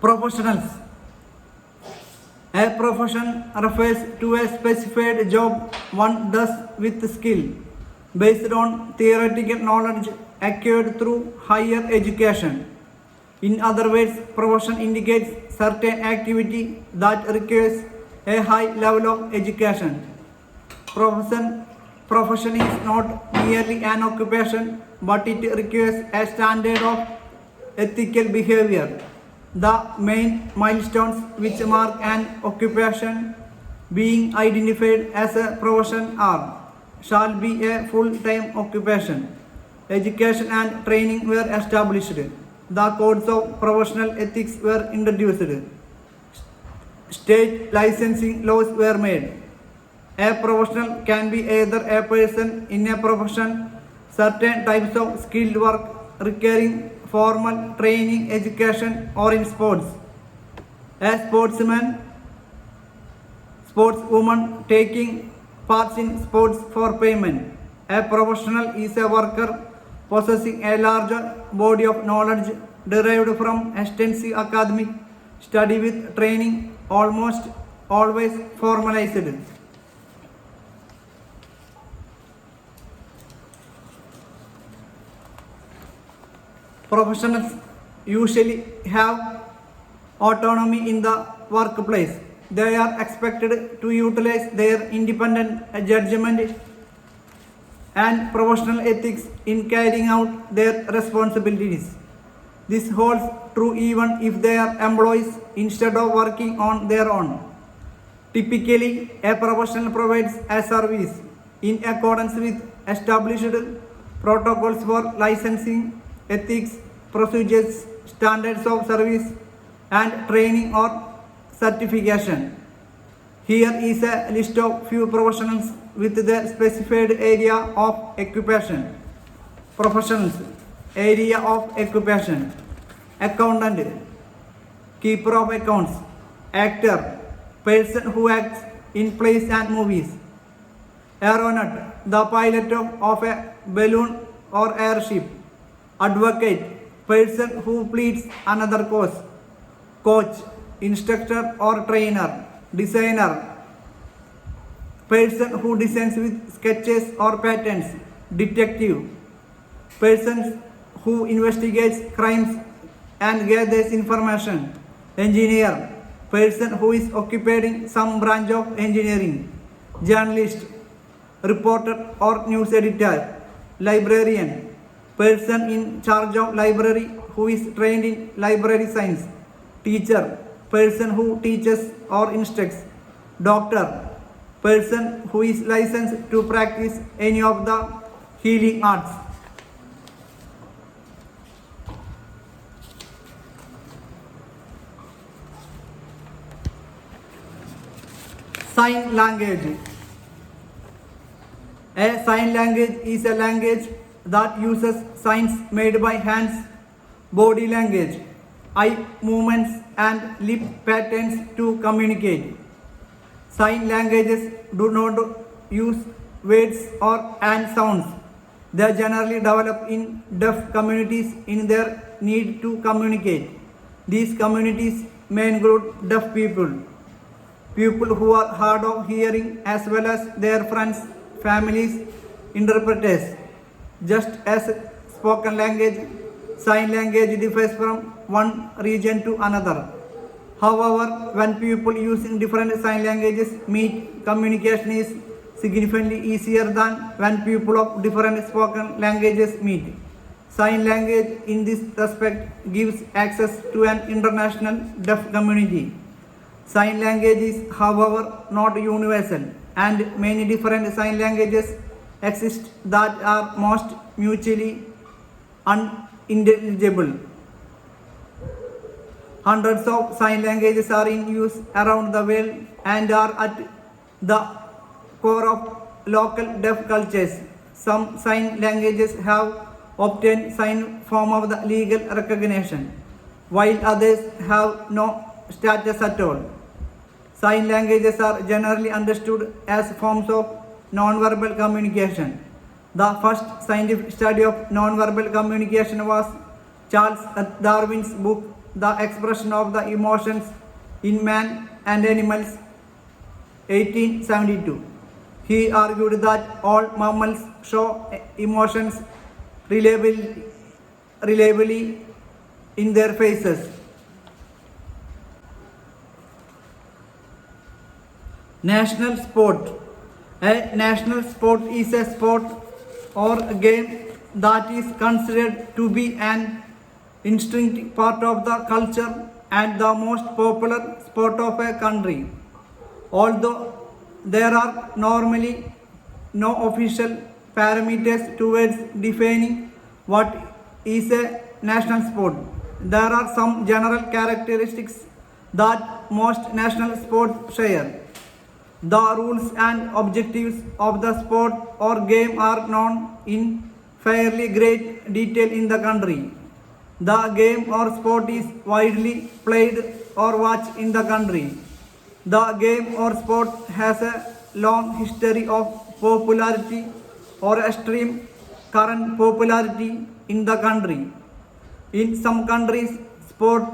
Professionals. A profession refers to a specified job one does with skill based on theoretical knowledge acquired through higher education. In other words, profession indicates certain activity that requires a high level of education. Profession is not merely an occupation, but it requires a standard of ethical behavior. The main milestones which mark an occupation being identified as a profession are: shall be a full-time occupation. Education and training were established. The codes of professional ethics were introduced. State licensing laws were made. A professional can be either a person in a profession, certain types of skilled work requiring formal training, education, or in sports. A sportswoman taking parts in sports for payment. A professional is a worker possessing a larger body of knowledge derived from extensive academic study with training almost always formalized. Professionals usually have autonomy in the workplace. They are expected to utilize their independent judgment and professional ethics in carrying out their responsibilities. This holds true even if they are employees instead of working on their own. Typically, a professional provides a service in accordance with established protocols for licensing, ethics, procedures, standards of service, and training or certification. Here is a list of few professionals with the specified area of occupation. Professionals, area of occupation: accountant, keeper of accounts, actor, person who acts in plays and movies, aeronaut, the pilot of a balloon or airship, advocate, person who pleads another cause, coach, instructor or trainer, designer, person who designs with sketches or patterns, detective, person who investigates crimes and gathers information, engineer, person who is occupied in some branch of engineering, journalist, reporter or news editor, librarian, person in charge of library who is trained in library science, teacher, person who teaches or instructs, doctor, person who is licensed to practice any of the healing arts. Sign language. A sign language is a language that uses signs made by hands, body language, eye movements, and lip patterns to communicate. Sign languages do not use words and sounds. They generally develop in deaf communities in their need to communicate. These communities may include deaf people, people who are hard of hearing, as well as their friends, families, interpreters. Just as spoken language, sign language differs from one region to another. However, when people using different sign languages meet, communication is significantly easier than when people of different spoken languages meet. Sign language in this respect gives access to an international deaf community. Sign language is, however, not universal, and many different sign languages exist that are most mutually unintelligible. Hundreds of sign languages are in use around the world and are at the core of local deaf cultures. Some sign languages have obtained some form of the legal recognition, while others have no status at all. Sign languages are generally understood as forms of non-verbal communication. The first scientific study of non-verbal communication was Charles Darwin's book the expression of the emotions in man and animals, 1872. He argued that all mammals show emotions reliably in their faces. National sport. A national sport is a sport or a game that is considered to be an intrinsic part of the culture and the most popular sport of a country. Although there are normally no official parameters towards defining what is a national sport, there are some general characteristics that most national sports share. The rules and objectives of the sport or game are known in fairly great detail in the country. The game or sport is widely played or watched in the country. The game or sport has a long history of popularity or extreme current popularity in the country. In some countries, sport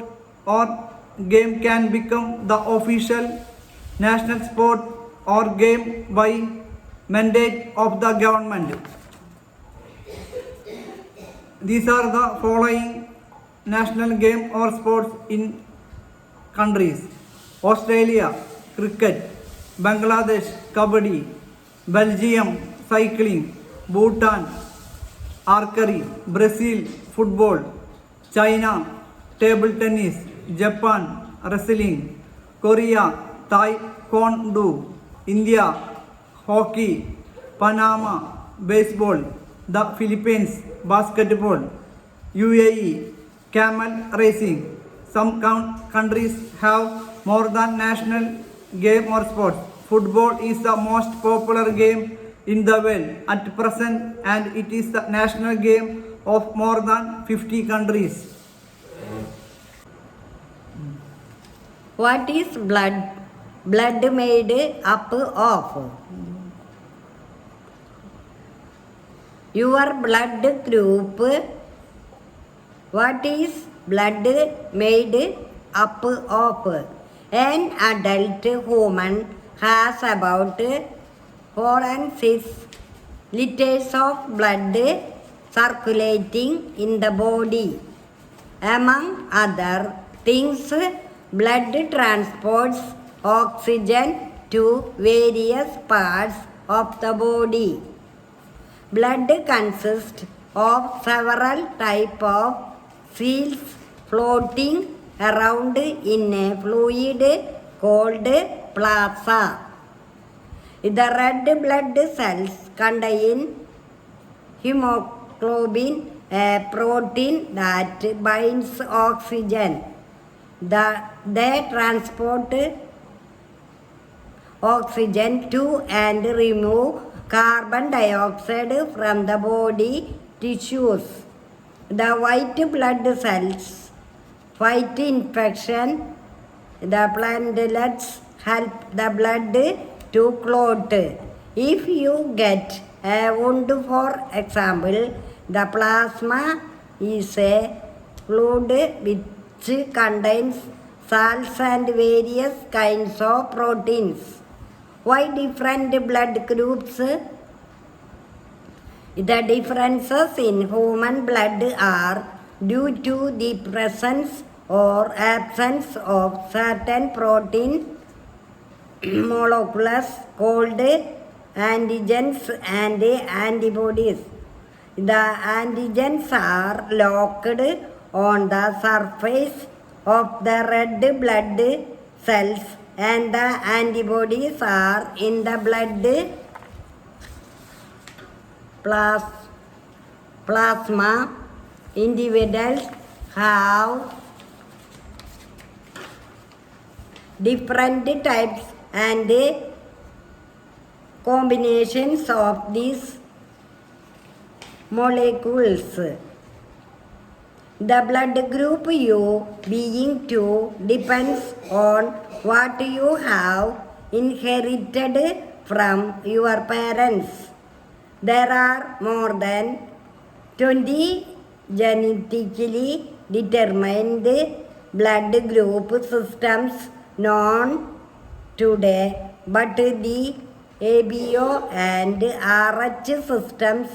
or game can become the official national sport or game by mandate of the government. These are the following national game or sports in countries: Australia, cricket; Bangladesh, kabaddi; Belgium, cycling; Bhutan, archery; Brazil, football; China, table tennis; Japan, wrestling; Korea, taekwondo; India, hockey; Panama, baseball; the Philippines, basketball; UAE, camel racing. Some countries have more than national game or sport. Football is the most popular game in the world at present, and it is the national game of more than 50 countries. What is blood? Blood made up of? Your blood group. What is blood made up of? An adult human has about 4 and 6 liters of blood circulating in the body. Among other things, blood transports oxygen to various parts of the body. Blood consists of several types of cells floating around in a fluid called plasma. The red blood cells contain hemoglobin, a protein that binds oxygen. They transport oxygen to and remove carbon dioxide from the body tissues. The white blood cells fight infection. The platelets help the blood to clot. If you get a wound, for example, the plasma is a fluid which contains salts and various kinds of proteins. Why different blood groups? The differences in human blood are due to the presence or absence of certain protein molecules called antigens and antibodies. The antigens are locked on the surface of the red blood cells, and the antibodies are in the blood plasma. Individuals have different types and combinations of these molecules. The blood group you being to depends on what you have inherited from your parents. There are more than 20 genetically determined blood group systems known today, but the ABO and RH systems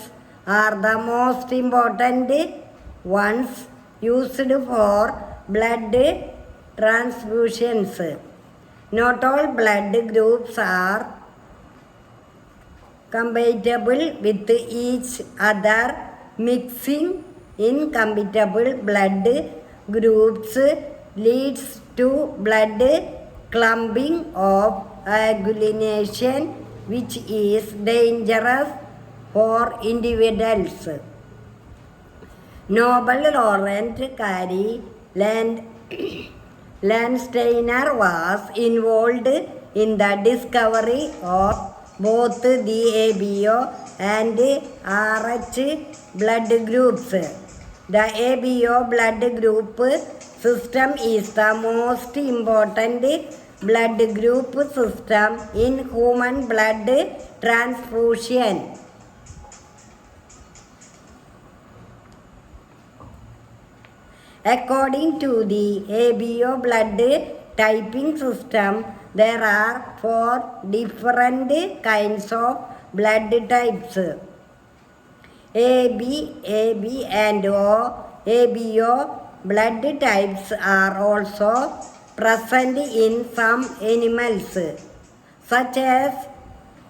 are the most important ones used for blood transfusions. Not all blood groups are compatible with each other. Mixing incompatible blood groups leads to blood clumping of agglutination, which is dangerous for individuals. Nobel laureate Carrie Landsteiner was involved in the discovery of both the ABO and RH blood groups. The ABO blood group system is the most important blood group system in human blood transfusion. According to the ABO blood typing system, there are 4 different kinds of blood types: AB, AB and O. ABO blood types are also present in some animals, such as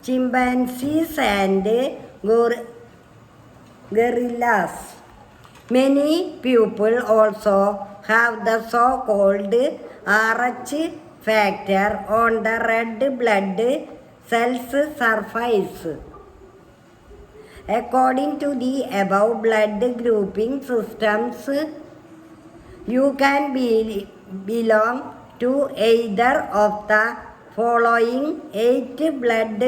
chimpanzees and gorillas. Many people also have the so-called RH factor on the red blood cells surface. According to the above blood grouping systems, you can belong to either of the following 8 blood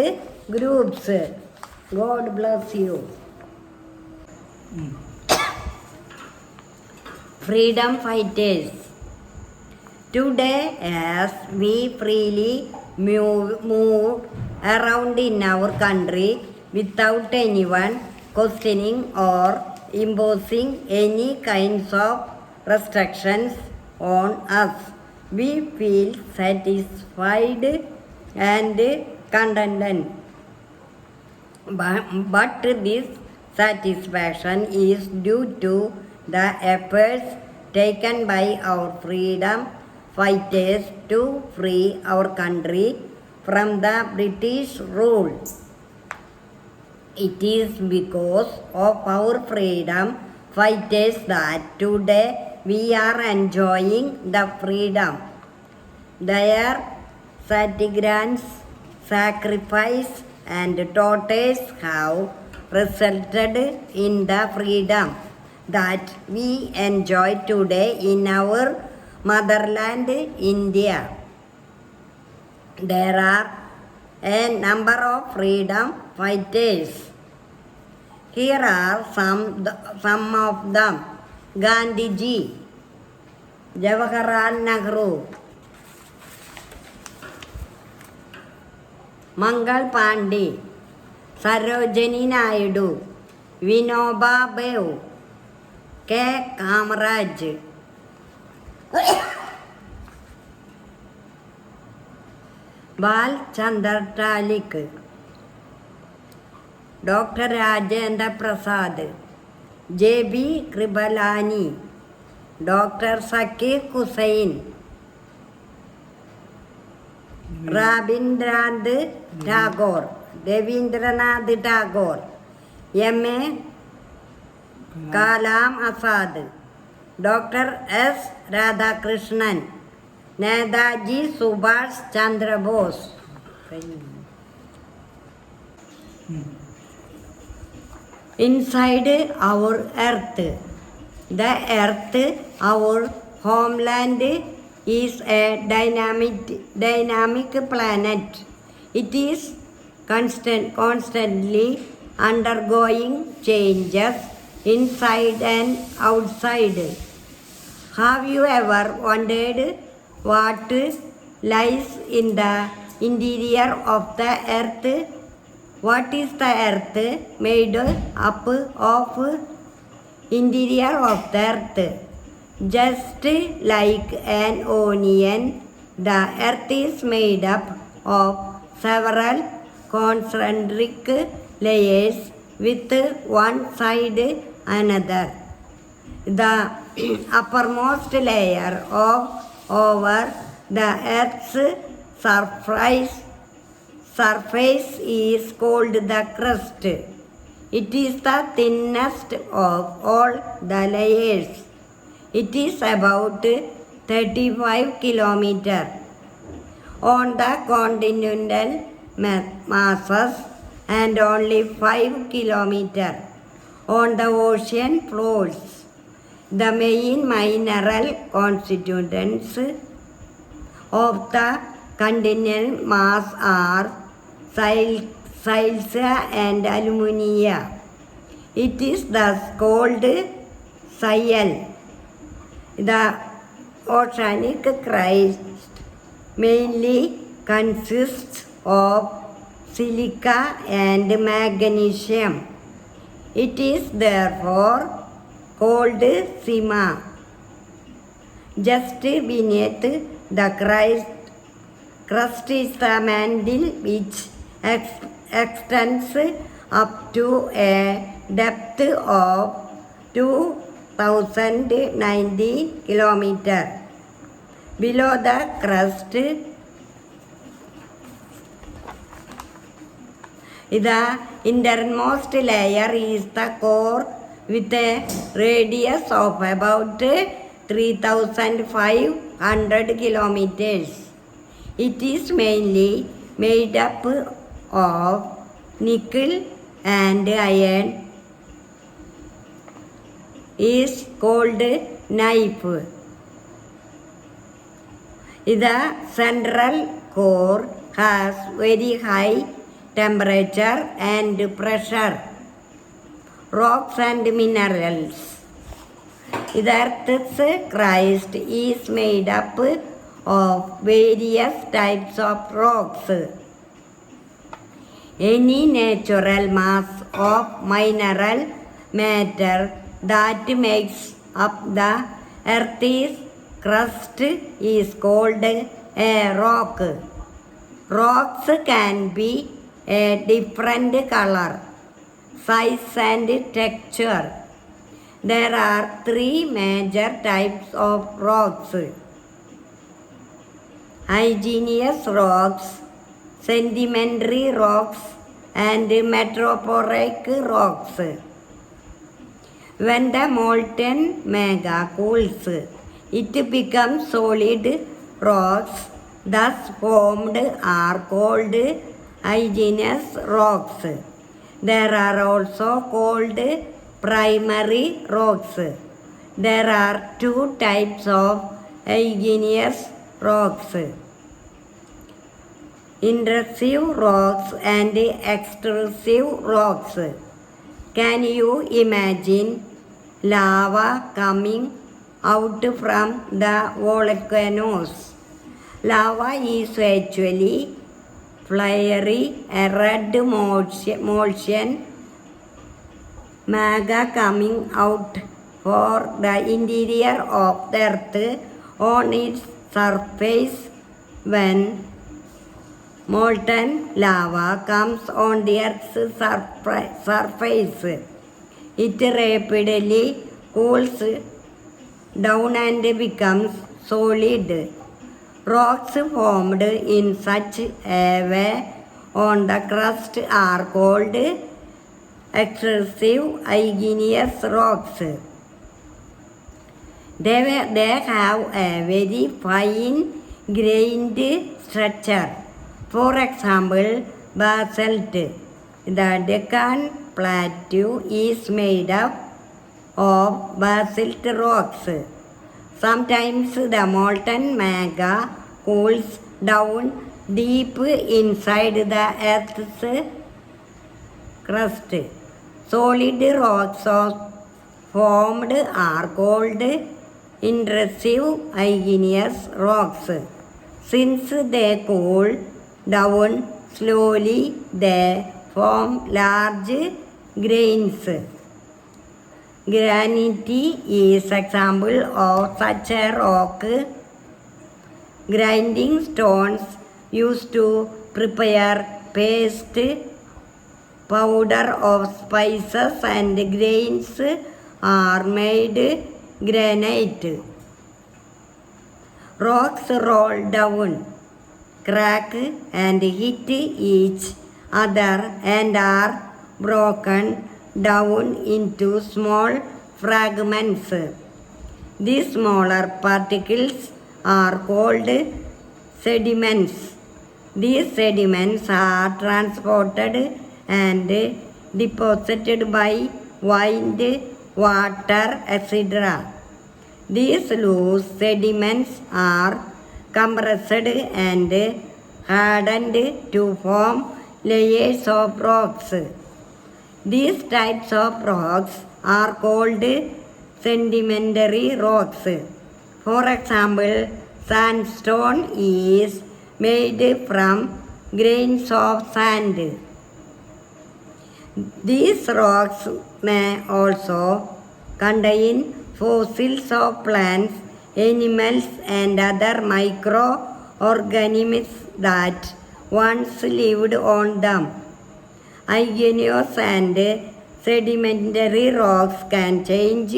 groups. God bless you. Freedom fighters. Today, as we freely move around in our country without anyone questioning or imposing any kinds of restrictions on us, we feel satisfied and contented. But this satisfaction is due to the efforts taken by our freedom fighters to free our country from the British rule. It is because of our freedom fighters that today we are enjoying the freedom. Their satyagrahs, sacrifice and tortures have resulted in the freedom that we enjoy today in our motherland, India. There are a number of freedom fighters. Here are some of them: Gandhiji, Jawaharlal Nehru, Mangal Pandey, Sarojini Naidu, Vinoba Bhave, K. Kamaraj, Bal Chandra Talik, Dr. Rajendra Prasad, J.B. Kripalani, Dr. Zakir Hussain, Rabindranath Tagore, Devindranath Tagore, M.A. Kalam Azad, Dr. S. Radhakrishnan, Netaji Subhash Chandra Bose. Inside our earth, the earth, our homeland, is a dynamic planet. It is constantly undergoing changes inside and outside. Have you ever wondered what lies in the interior of the earth? What is the earth made up of? Interior of the earth. Just like an onion, the earth is made up of several concentric layers with one side another. The uppermost layer over the earth's surface is called the crust. It is the thinnest of all the layers. It is about 35 kilometers on the continental masses and only 5 kilometers on the ocean floors. The main mineral constituents of the continental mass are silesia and aluminium. It is thus called Sial. The oceanic crust mainly consists of silica and magnesium. It is therefore called Sima. Just beneath the crust is the mantle, which extends up to a depth of 2090 kilometers. Below the crust, the innermost layer is the core with a radius of about 3,500 kilometers. It is mainly made up of nickel and iron. Is called knife. The central core has very high temperature and pressure. Rocks and minerals. The earth's crust is made up of various types of rocks. Any natural mass of mineral matter that makes up the earth's crust is called a rock. Rocks can be a different color, size and texture. There are three major types of rocks: igneous rocks, sedimentary rocks, and metamorphic rocks. When the molten magma cools, it becomes solid rocks. Thus formed are called igneous rocks. There are also called primary rocks. There are two types of igneous rocks: intrusive rocks and extrusive rocks. Can you imagine lava coming out from the volcanoes? Lava is actually fiery, a red motion magma coming out for the interior of the earth on its surface. When molten lava comes on the earth's surface, it rapidly cools down and becomes solid. Rocks formed in such a way on the crust are called extrusive igneous rocks. They have a very fine grained structure. For example, basalt. The Deccan Plateau is made up of basalt rocks. Sometimes the molten magma cools down deep inside the earth's crust. Solid rocks formed are called intrusive igneous rocks. Since they cool down slowly, they form large grains. Granite is example of such a rock. Grinding stones used to prepare paste, powder of spices and grains are made granite. Rocks roll down, crack and hit each other and are broken down into small fragments. These smaller particles are called sediments. These sediments are transported and deposited by wind, water, etc. These loose sediments are compressed and hardened to form layers of rocks. These types of rocks are called sedimentary rocks. For example, sandstone is made from grains of sand. These rocks may also contain fossils of plants, animals, and other microorganisms that once lived on them. Igneous and sedimentary rocks can change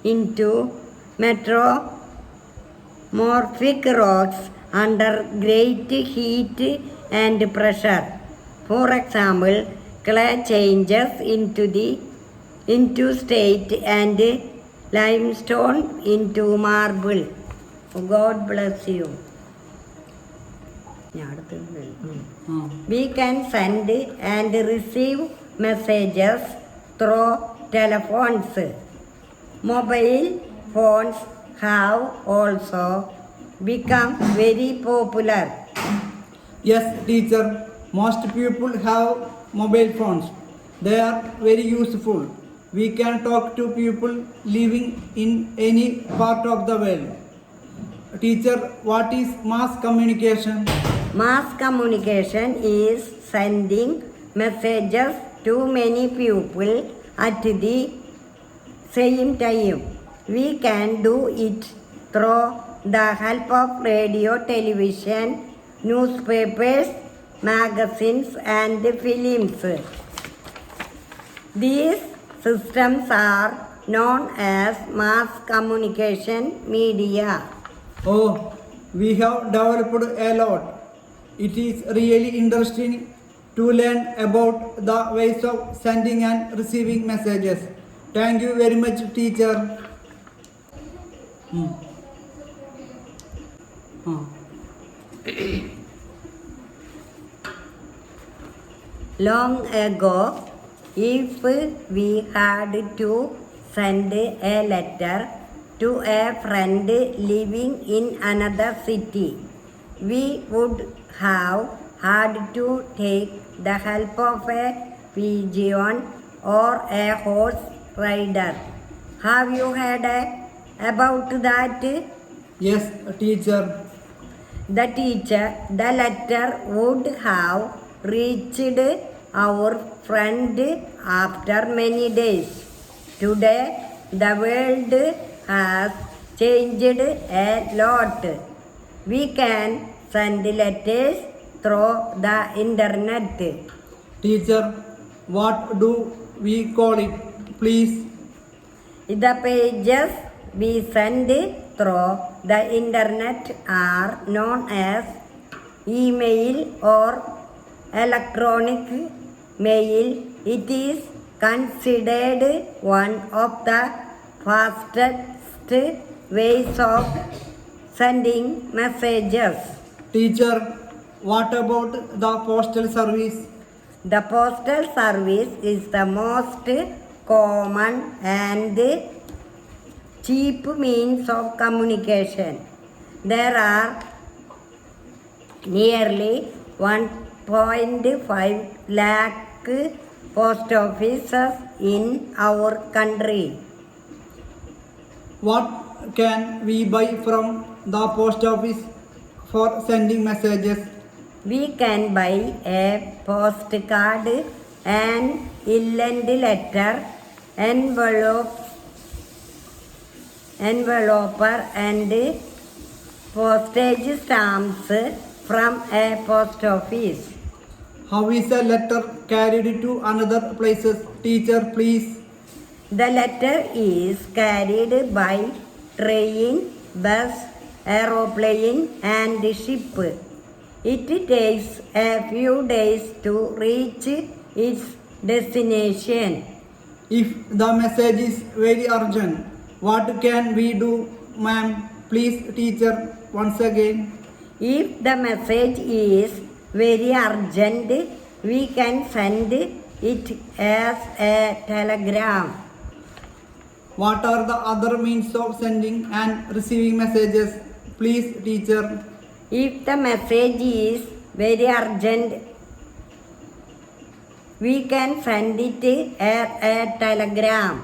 into metamorphic rocks under great heat and pressure. For example, clay changes into slate and limestone into marble. God bless you. We can send and receive messages through telephones. Mobile phones have also become very popular. Yes, teacher. Most people have mobile phones. They are very useful. We can talk to people living in any part of the world. Teacher, what is mass communication? Mass communication is sending messages to many people at the same time. We can do it through the help of radio, television, newspapers, magazines, and films. These systems are known as mass communication media. Oh, we have developed a lot. It is really interesting to learn about the ways of sending and receiving messages. Thank you very much, teacher. Long ago, if we had to send a letter to a friend living in another city, we would have had to take the help of a pigeon or a horse rider. Have you heard about that? Yes, teacher. The letter would have reached our friend after many days. Today, the world has changed a lot. We can send letters through the internet. Teacher, what do we call it, please? The pages we send through the internet are known as email or electronic mail. It is considered one of the fastest ways of sending messages. Teacher, what about the postal service? The postal service is the most common and cheap means of communication. There are nearly 1.5 lakh post offices in our country. What can we buy from the post office for sending messages? We can buy a postcard, an inland letter, envelopes, enveloper and postage stamps from a post office. How is a letter carried to another places? Teacher, please. The letter is carried by train, bus, aeroplane and ship. It takes a few days to reach its destination. If the message is very urgent, what can we do, ma'am? Please, teacher, once again. If the message is very urgent, we can send it as a telegram. What are the other means of sending and receiving messages? Please, teacher. If the message is very urgent, we can send it as a telegram.